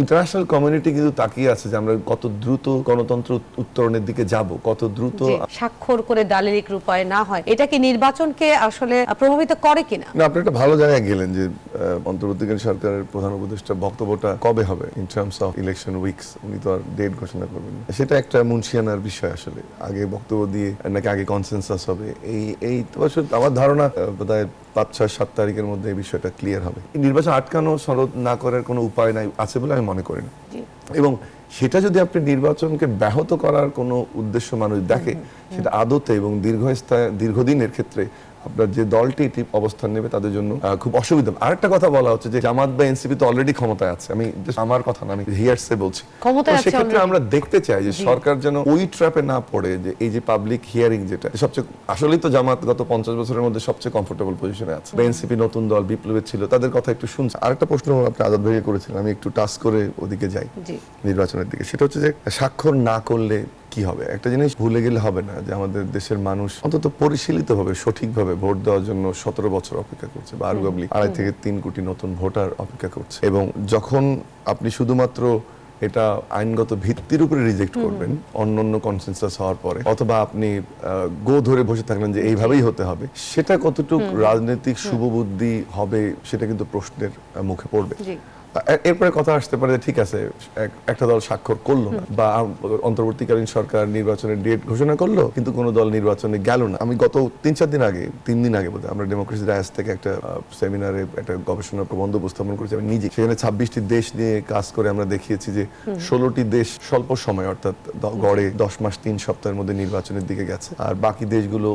International community কিন্তু তাকিয়ে আছে যে আমরা কত দ্রুত গণতন্ত্র উত্তরণের দিকে যাব, কত দ্রুত স্বাক্ষর করে দালিলিক রূপায় না হয়, এটা কি নির্বাচনকে আসলে প্রভাবিত করে কিনা? না, আপনি একটা ভালো জায়গায় গেলেন যে অন্তর্বর্তীকালীন সরকারের প্রধান উপদেষ্টা বক্তব্যটা কবে হবে in terms of election weeks, উনি তো আর ডেট ঘোষণা করবেন না। সেটা একটা মুনশিয়ানার বিষয়। আসলে আগে বক্তব্য দিয়ে নাকি আগে কনসেনসাস হবে, এই তো আসলে আমার ধারণা বোধহয় 5-6-7 তারিখের মধ্যে এই বিষয়টা ক্লিয়ার হবে। নির্বাচন আটকানো সরদ না করার কোনো উপায় নাই আছে বলে আমি মনে করি না। এবং সেটা যদি আপনি নির্বাচনকে ব্যাহত করার কোনো উদ্দেশ্য মানুষ দেখে, সেটা আদতে এবং দীর্ঘদিনের ক্ষেত্রে আপনার যে দলটি এটি অবস্থান নেবে তাদের জন্য খুব অসুবিধা। আরেকটা কথা বলা হচ্ছে যে জামাত বা এনসিপি তো অলরেডি ক্ষমতায় আছে, আমি আমার কথা না, আমি হিয়ারসে বলছি। সেক্ষেত্রে আমরা দেখতে চাই যে সরকার যেন ওই ট্র্যাপে না পড়ে, যে এই যে পাবলিক হিয়ারিং যেটা সবচেয়ে আসলেই তো জামাত গত 50 বছরের মধ্যে সবচেয়ে কমফোর্টেবল পজিশনে আছে। এনসিপি নতুন দল, বিপ্লবের ছিল, তাদের কথা একটু শুনছে। আরেকটা প্রশ্ন আপনি আজাদ ভাইকে করেছিলেন, আমি একটু টাচ করে ওদিকে যাই নির্বাচনের দিকে। সেটা হচ্ছে যে স্বাক্ষর না করলে কি হবে। একটা জিনিস ভুলে গেলে হবে না যে আমাদের দেশের মানুষ অন্তত পরিশীলিতভাবে সঠিকভাবে ভোট দেওয়ার জন্য 17 বছর অপেক্ষা করছে, বা আর্গুয়েবলি 2.5 থেকে 3 কোটি নতুন ভোটার অপেক্ষা করছে। এবং যখন আপনি শুধুমাত্র এটা আইনগত ভিত্তির উপরে রিজেক্ট করবেন অন্যান্য কনসেনসাস হওয়ার পরে, অথবা আপনি গো ধরে বসে থাকলেন যে এইভাবেই হতে হবে, সেটা কতটুকু রাজনৈতিক শুভবুদ্ধি হবে সেটা কিন্তু প্রশ্নের মুখে পড়বে। এরপরে কথা আসতে পারে ঠিক আছে, একটা দল স্বাক্ষর করলো না, বা অন্তর্বর্তীকালীন সরকার নির্বাচনের ডেট ঘোষণা করলো কিন্তু কোনো দল নির্বাচনে গেল না। আমি গত 3 দিন আগে বোধহয় আমরা ডেমোক্রেসি রাইজ থেকে একটা সেমিনারে একটা গবেষণা প্রবন্ধ উপস্থাপন করেছি আমি নিজে। সেখানে 26টি দেশ নিয়ে কাজ করে আমরা দেখিয়েছি যে 16টি দেশ স্বল্প সময়, অর্থাৎ গড়ে 10 মাস 3 সপ্তাহের মধ্যে নির্বাচনের দিকে গেছে, আর বাকি দেশগুলো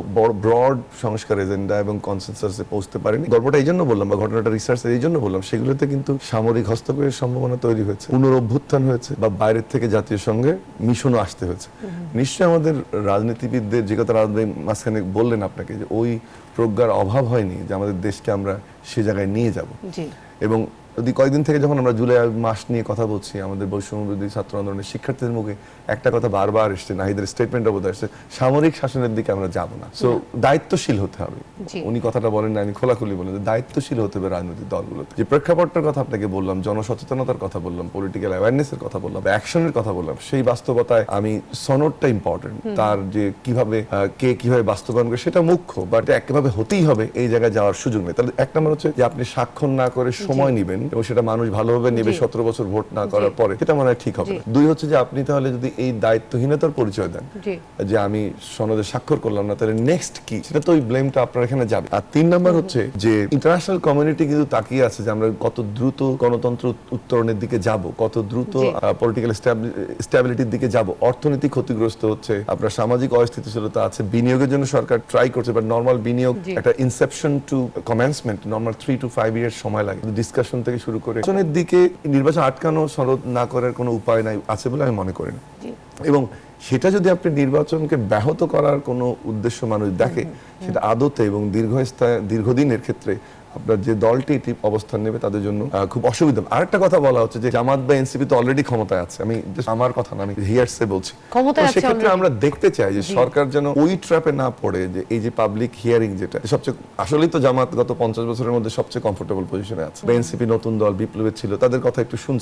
ব্রড সংস্কার এজেন্ডা এবং কনসেনসাসে পৌঁছতে পারেনি। গল্পটা এই জন্য বললাম, বা ঘটনাটা রিসার্চের এই জন্য বললাম, সেগুলোতে কিন্তু সামরিক হস্তক্ষেপের সম্ভাবনা তৈরি হয়েছে, পুনরুত্থান হয়েছে, বা বাইরের থেকে জাতীয় সঙ্গে মিশনও আসতে হয়েছে। নিশ্চয়ই আমাদের রাজনীতিবিদদের, যে কথা রাজনীতি মাঝখানে বললেন আপনাকে, যে ওই প্রজ্ঞার অভাব হয়নি যে আমাদের দেশকে আমরা সে জায়গায় নিয়ে যাব। এবং কয়েকদিন থেকে যখন আমরা জুলাই মাস নিয়ে কথা বলছি, আমাদের বৈষম্যবিরোধী ছাত্র আন্দোলনের শিক্ষার্থীদের মুখে একটা কথা বারবার এসছে, নাহিদের স্টেটমেন্ট অবধি আসছে, সামরিক শাসনের দিকে আমরা যাব না। সো দায়িত্বশীল হতে হবে। উনি কথাটা বলেন না, আমি খোলাখুলি বলেন যে দায়িত্বশীল হতে হবে রাজনৈতিক দলগুলোতে। যে প্রেক্ষাপটটার কথা আপনাকে বললাম, জনসচেতনতার কথা বললাম, পলিটিক্যাল অ্যাওয়ারনেসের কথা বললাম, অ্যাকশনের কথা বললাম, সেই বাস্তবতায় আমি সনদটা ইম্পর্টেন্ট, তার যে কিভাবে কে কিভাবে বাস্তবায়ন করে সেটা মুখ্য, বাট একেভাবে হতেই হবে এই জায়গায় যাওয়ার সুযোগ নেই। তাহলে এক নম্বর হচ্ছে যে আপনি স্বাক্ষর না করে সময় নেবেন এবং সেটা মানুষ ভালোভাবে নেবে 17 বছর ভোট না করার পরে, সেটা মনে হয় ঠিক হবে না। 2 হচ্ছে যে আপনি তাহলে যদি এই দায়িত্বহীনতার পরিচয় দেন যে আমি সনদে স্বাক্ষর করলাম না, তাহলে নেক্সট কি, সেটা তো ওই ব্লেমটা আপনার এখানে যাবে। আর 3 নাম্বার হচ্ছে যে ইন্টারন্যাশনাল কমিউনিটি কিন্তু তাকিয়ে আছে যে আমরা কত দ্রুত গণতন্ত্র উত্তরণের দিকে যাব, কত দ্রুত পলিটিক্যাল স্ট্যাবিলিটির দিকে যাব। অর্থনীতি ক্ষতিগ্রস্ত হচ্ছে, আপনার সামাজিক অস্থিতিশীলতা আছে, বিনিয়োগের জন্য সরকার ট্রাই করছে, বাট নরমাল বিনিয়োগ একটা inception to commencement normal 3 to 5 year সময় লাগে। ডিসকাশন থেকে শুরু করে নির্বাচনের দিকে নির্বাচন আটকানো সরদ না করার কোনো উপায় নাই আছে বলে আমি মনে করি না। এবং সেটা যদি আপনি নির্বাচনকে ব্যাহত করার কোনো উদ্দেশ্য মানুষ দেখে, সেটা আদতে এবং দীর্ঘদিনের ক্ষেত্রে আপনার যে দলটি এটি অবস্থান নেবে তাদের জন্য খুব অসুবিধা। আরেকটা কথা বলা হচ্ছে যে জামাত বা এনসিপি তো অলরেডি ক্ষমতায় আছে, আমি আমার কথা না, আমি হিয়ারসে বলছি। সেক্ষেত্রে আমরা দেখতে চাই যে সরকার যেন ওই ট্র্যাপে না পড়ে, যে এই যে পাবলিক হিয়ারিং যেটা সবচেয়ে আসলেই তো জামাত গত 50 বছরের মধ্যে সবচেয়ে কমফোর্টেবল পজিশনে আছে। এনসিপি নতুন দল, বিপ্লবের ছিল, তাদের কথা একটু শুনছে।